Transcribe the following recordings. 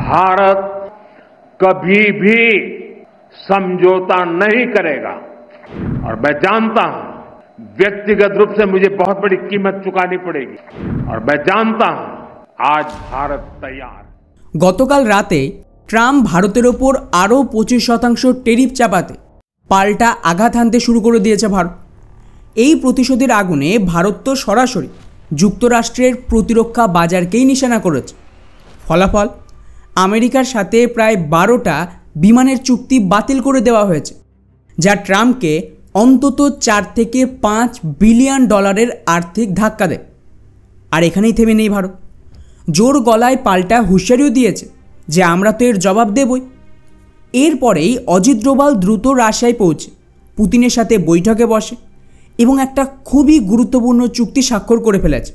भारत कभी भी समझौता नहीं करेगा और मैं जानता हूं व्यक्तिगत रूप से मुझे बहुत बड़ी कीमत चुकानी पड़ेगी और मैं जानता हूं आज भारत तैयार। গতকাল রাতে ট্রাম্প ভারতের ওপর আরও 25% টেরিফ চাপাতে পাল্টা আঘাত হানতে শুরু করে দিয়েছে ভারত। এই প্রতিশোধের আগুনে ভারত তো সরাসরি যুক্তরাষ্ট্রের প্রতিরক্ষা বাজারকেই নিশানা করেছে। ফলাফল, আমেরিকার সাথে প্রায় 12টা বিমানের চুক্তি বাতিল করে দেওয়া হয়েছে, যা ট্রাম্পকে অন্তত 4 থেকে 5 বিলিয়ন ডলারের আর্থিক ধাক্কা দেয়। আর এখানেই থেমে নেই ভারত, জোর গলায় পাল্টা হুঁশিয়ারিও দিয়েছে যে আমরা তো এর জবাব দেবই। এরপরেই অজিত ডোভাল দ্রুত রাশিয়ায় পৌঁছে পুতিনের সাথে বৈঠকে বসে এবং একটা খুবই গুরুত্বপূর্ণ চুক্তি স্বাক্ষর করে ফেলেছে।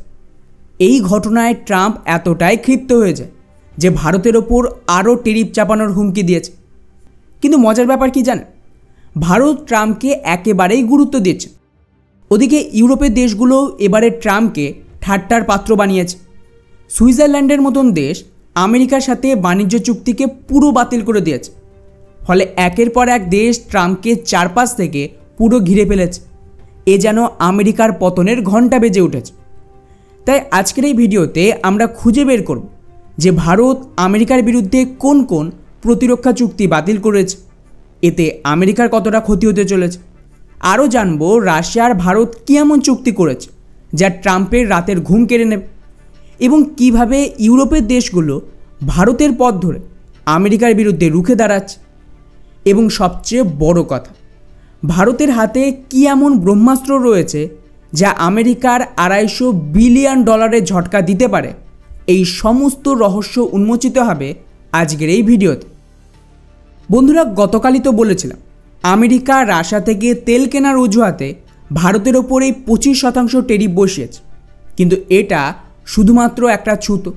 এই ঘটনায় ট্রাম্প এতটাই ক্ষিপ্ত হয়ে যায় যে ভারতের ওপর আরও টেরিফ চাপানোর হুমকি দিয়েছে। কিন্তু মজার ব্যাপার কি জানেন, ভারত ট্রাম্পকে একেবারেই গুরুত্ব দিচ্ছে। ওদিকে ইউরোপের দেশগুলো এবারে ট্রাম্পকে ঠাট্টার পাত্র বানিয়েছে। সুইজারল্যান্ডের মতন দেশ আমেরিকার সাথে বাণিজ্য চুক্তিকে পুরো বাতিল করে দিয়েছে। ফলে একের পর এক দেশ ট্রাম্পকে চারপাশ থেকে পুরো ঘিরে ফেলেছে। এ যেন আমেরিকার পতনের ঘণ্টা বেজে উঠেছে। তাই আজকের এই ভিডিওতে আমরা খুঁজে বের করব যে ভারত আমেরিকার বিরুদ্ধে কোন কোন প্রতিরক্ষা চুক্তি বাতিল করেছে, এতে আমেরিকার কতটা ক্ষতি হতে চলেছে। আরও জানব রাশিয়া আর ভারত কী এমন চুক্তি করেছে যা ট্রাম্পের রাতের ঘুম কেড়ে নেবে, এবং কিভাবে ইউরোপের দেশগুলো ভারতের পথ ধরে আমেরিকার বিরুদ্ধে রুখে দাঁড়াচ্ছে। এবং সবচেয়ে বড় কথা, ভারতের হাতে কী এমন ব্রহ্মাস্ত্র রয়েছে যা আমেরিকার 250 বিলিয়ন ডলারের ঝটকা দিতে পারে। এই সমস্ত রহস্য উন্মোচিত হবে আজকের এই ভিডিওতে। বন্ধুরা, গতকালই তো বলেছিলাম আমেরিকা রাশিয়া থেকে তেল কেনার অজুহাতে ভারতের ওপর এই 25% টেরিফ বসিয়েছে। কিন্তু এটা শুধুমাত্র একটা ছুতো।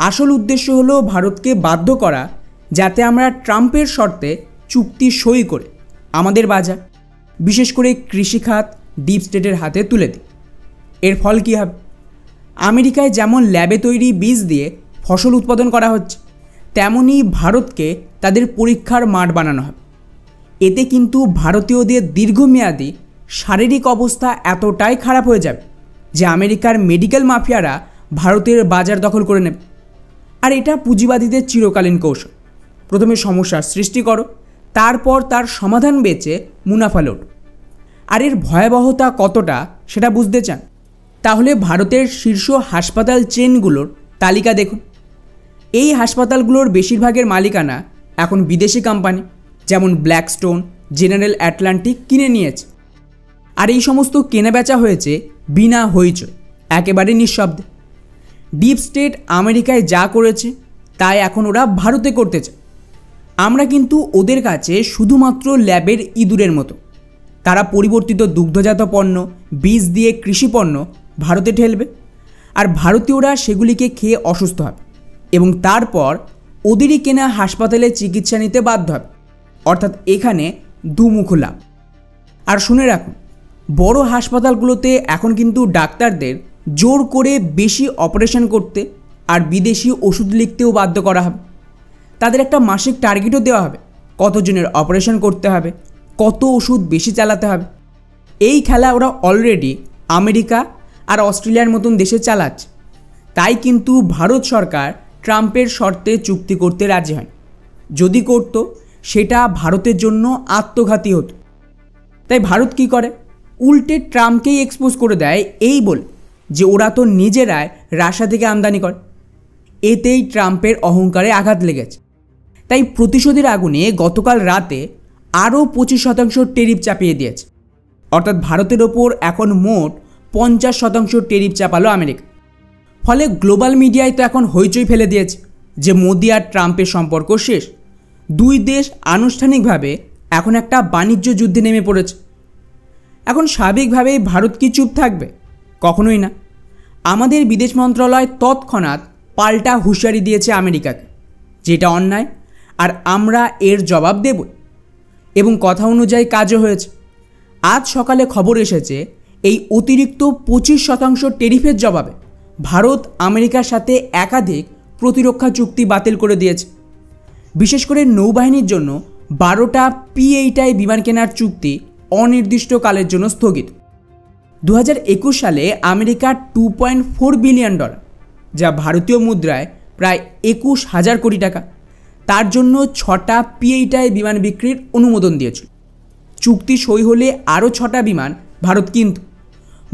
আসল উদ্দেশ্য হলো ভারতকে বাধ্য করা যাতে আমরা ট্রাম্পের শর্তে চুক্তি সই করে আমাদের বাজার, বিশেষ করে কৃষিখাত ডিপ স্টেটের হাতে তুলে দিই। এর ফল কী হবে? আমেরিকায় যেমন ল্যাবে তৈরি বীজ দিয়ে ফসল উৎপাদন করা হচ্ছে, তেমনই ভারতকে তাদের পরীক্ষার মাঠ বানানো হবে। এতে কিন্তু ভারতীয়দের দীর্ঘমেয়াদী শারীরিক অবস্থা এতটাই খারাপ হয়ে যাবে যে আমেরিকার মেডিকেল মাফিয়ারা ভারতের বাজার দখল করে নেবে। আর এটা পুঁজিবাদীদের চিরকালীন কৌশল। প্রথমে সমস্যার সৃষ্টি করো, তারপর তার সমাধান বেচে মুনাফা লোট। আর এর ভয়াবহতা কতটা সেটা বুঝতে চান? তাহলে ভারতের শীর্ষ হাসপাতাল চেনগুলোর তালিকা দেখুন। এই হাসপাতালগুলোর বেশিরভাগের মালিকানা এখন বিদেশি কোম্পানি, যেমন ব্ল্যাকস্টোন, জেনারেল অ্যাটলান্টিক কিনে নিয়েছে। আর এই সমস্ত কেনাবেচা হয়েছে বিনা হইচই, একেবারে নিঃশব্দে। ডিপ স্টেট আমেরিকায় যা করেছে তাই এখন ওরা ভারতে করতে চায়। আমরা কিন্তু ওদের কাছে শুধুমাত্র ল্যাবের ইঁদুরের মতো। তারা পরিবর্তিত দুগ্ধজাত পণ্য, বীজ দিয়ে কৃষিপণ্য ভারতে ঠেলবে, আর ভারতীয়রা সেগুলিকে খেয়ে অসুস্থ হবে এবং তারপর ওদেরই কেনা হাসপাতালে চিকিৎসা নিতে বাধ্য হবে। অর্থাৎ এখানে দুমুখ লাভ। আর শুনে রাখুন, বড় হাসপাতালগুলোতে এখন কিন্তু ডাক্তারদের জোর করে বেশি অপারেশন করতে আর বিদেশি ওষুধ লিখতেও বাধ্য করা হবে। তাদের একটা মাসিক টার্গেটও দেওয়া হবে, কতজনের অপারেশন করতে হবে, কত ওষুধ বেশি চালাতে হবে। এই খেলা ওরা অলরেডি আমেরিকা আর অস্ট্রেলিয়ার মতন দেশে চালাচ্ছে। তাই কিন্তু ভারত সরকার ট্রাম্পের শর্তে চুক্তি করতে রাজি হয়। যদি করত সেটা ভারতের জন্য আত্মঘাতী হতো। তাই ভারত কি করে? উল্টে ট্রাম্পকেই এক্সপোজ করে দেয়, এই বলে যে ওরা তো নিজেরাই রাশিয়া থেকে আমদানি করে। এতেই ট্রাম্পের অহংকারে আঘাত লেগেছে। তাই প্রতিশোধের আগুনে গতকাল রাতে আরও 25% টেরিফ চাপিয়ে দিয়েছে। অর্থাৎ ভারতের ওপর এখন মোট 50% টেরিফ চাপালো আমেরিকা। ফলে গ্লোবাল মিডিয়ায় তো এখন হইচই ফেলে দিয়েছে যে মোদি আর ট্রাম্পের সম্পর্ক শেষ। দুই দেশ আনুষ্ঠানিকভাবে এখন একটা বাণিজ্য যুদ্ধে নেমে পড়েছে। এখন স্বাভাবিকভাবেই ভারত কি চুপ থাকবে? কখনোই না। আমাদের বিদেশ মন্ত্রণালয় তৎক্ষণাৎ পাল্টা হুঁশিয়ারি দিয়েছে আমেরিকাকে, যেটা অন্যায় আর আমরা এর জবাব দেব। এবং কথা অনুযায়ী কাজও হয়েছে। আজ সকালে খবর এসেছে এই অতিরিক্ত 25% টেরিফের জবাবে ভারত আমেরিকার সাথে একাধিক প্রতিরক্ষা চুক্তি বাতিল করে দিয়েছে। বিশেষ করে নৌবাহিনীর জন্য 12টা P-8I বিমান কেনার চুক্তি অনির্দিষ্টকালের জন্য স্থগিত। 2021 সালে আমেরিকার $2.4 বিলিয়ন, যা ভারতীয় মুদ্রায় প্রায় 21,000 কোটি টাকা, তার জন্য 6টা P-8I বিমান বিক্রির অনুমোদন দিয়েছিল। চুক্তি সই হলে আরও 6টা বিমান ভারত কিনত।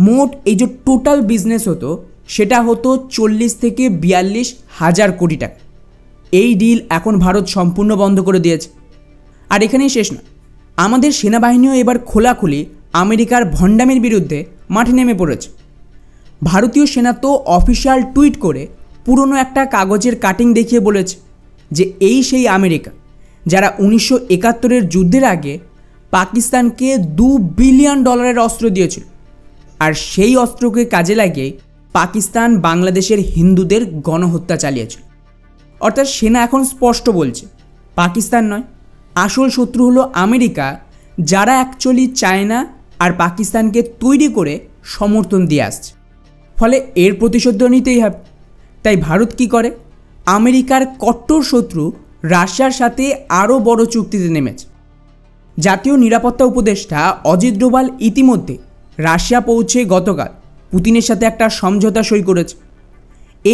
মোট এই যে টোটাল বিজনেস হতো সেটা হতো 40 থেকে 42,000 কোটি টাকা। এই ডিল এখন ভারত সম্পূর্ণ বন্ধ করে দিয়েছে। আর এখানেই শেষ না, আমাদের সেনাবাহিনীও এবার খোলাখুলি আমেরিকার ভণ্ডামির বিরুদ্ধে মাঠে নেমে পড়েছে। ভারতীয় সেনা তো অফিসিয়াল টুইট করে পুরনো একটা কাগজের কাটিং দেখিয়ে বলেছে যে এই সেই আমেরিকা যারা 1971-এর যুদ্ধের আগে পাকিস্তানকে $2 বিলিয়ন অস্ত্র দিয়েছিল, আর সেই অস্ত্রকে কাজে লাগিয়ে পাকিস্তান বাংলাদেশের হিন্দুদের গণহত্যা চালিয়েছিল। অর্থাৎ সেনা এখন স্পষ্ট বলছে পাকিস্তান নয়, আসল শত্রু হলো আমেরিকা, যারা অ্যাকচুয়ালি চায়না আর পাকিস্তানকে তৈরি করে সমর্থন দিয়ে আসছে। ফলে এর প্রতিশোধ নিতেই হবে। তাই ভারত কি করে, আমেরিকার কট্টর শত্রু রাশিয়ার সাথে আরও বড় চুক্তিতে নেমেছে। জাতীয় নিরাপত্তা উপদেষ্টা অজিত ডোভাল ইতিমধ্যে রাশিয়া পৌঁছে গতকাল পুতিনের সাথে একটা সমঝোতা সই করেছে।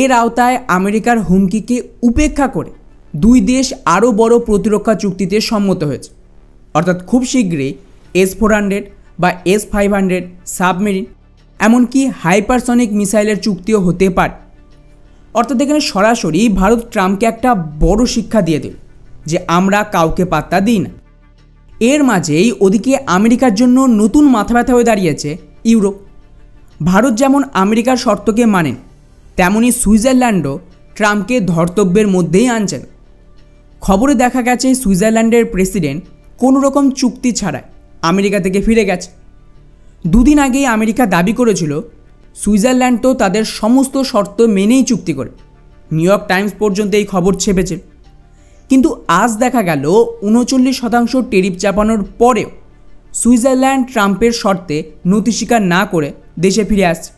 এর আওতায় আমেরিকার হুমকিকে উপেক্ষা করে দুই দেশ আরও বড় প্রতিরক্ষা চুক্তিতে সম্মত হয়েছে। অর্থাৎ খুব শীঘ্রই S-400 বা S-500 সাবমেরিন, এমনকি হাইপারসনিক মিসাইলের চুক্তিও হতে পারে। অর্থাৎ এখানে সরাসরি ভারত ট্রাম্পকে একটা বড় শিক্ষা দিয়ে দিল যে আমরা কাউকে পাত্তা দিই না। এর মাঝেই ওদিকে আমেরিকার জন্য নতুন মাথা ব্যথা হয়ে দাঁড়িয়েছে ইউরোপ। ভারত যেমন আমেরিকার শর্তকে মানেন, তেমনি সুইজারল্যান্ডও ট্রাম্পকে ধর্তব্যের মধ্যেই আনছেন। খবরে দেখা গেছে সুইজারল্যান্ডের প্রেসিডেন্ট কোনো রকম চুক্তি ছাড়াই আমেরিকা থেকে ফিরে গেছে। দুদিন আগেই আমেরিকা দাবি করেছিল সুইজারল্যান্ড তো তাদের সমস্ত শর্ত মেনেই চুক্তি করে। নিউ ইয়র্ক টাইমস পর্যন্ত এই খবর ছেপেছে। কিন্তু আজ দেখা গেল 39% ট্যারিফ চাপানোর পরেও সুইজারল্যান্ড ট্রাম্পের শর্তে নতি স্বীকার না করে দেশে ফিরে আসছে।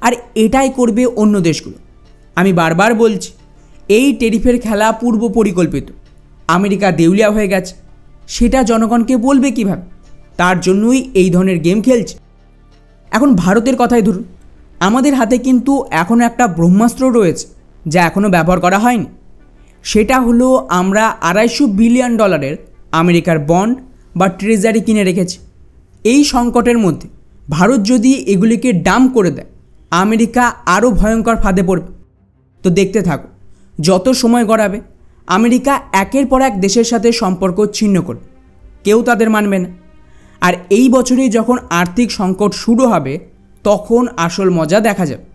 আর এটাই করবে অন্য দেশগুলো। আমি বারবার বলছি, এই ট্যারিফের খেলা পূর্ব পরিকল্পিত। আমেরিকা দেউলিয়া হয়ে গেছে, সেটা জনগণকে বলবে কিভাবে? তার জন্যই এই ধরনের গেম খেলছে। এখন ভারতের কথাই ধরুন, আমাদের হাতে কিন্তু এখনও একটা ব্রহ্মাস্ত্র রয়েছে যা এখনও ব্যবহার করা হয়নি। সেটা হলো আমরা $250 বিলিয়ন আমেরিকার বন্ড বা ট্রেজারি কিনে রেখেছি। এই সংকটের মধ্যে ভারত যদি এগুলিকে ডাম্প করে দেয়, আমেরিকা আরও ভয়ঙ্কর ফাঁদে পড়বে। তো দেখতে থাকো, যত সময় গড়াবে আমেরিকা একের পর এক দেশের সাথে সম্পর্ক ছিন্ন করবে, কেউ তাদের মানবে না। আর এই বছরেই যখন আর্থিক সংকট শুরু হবে, তখন আসল মজা দেখা যাবে।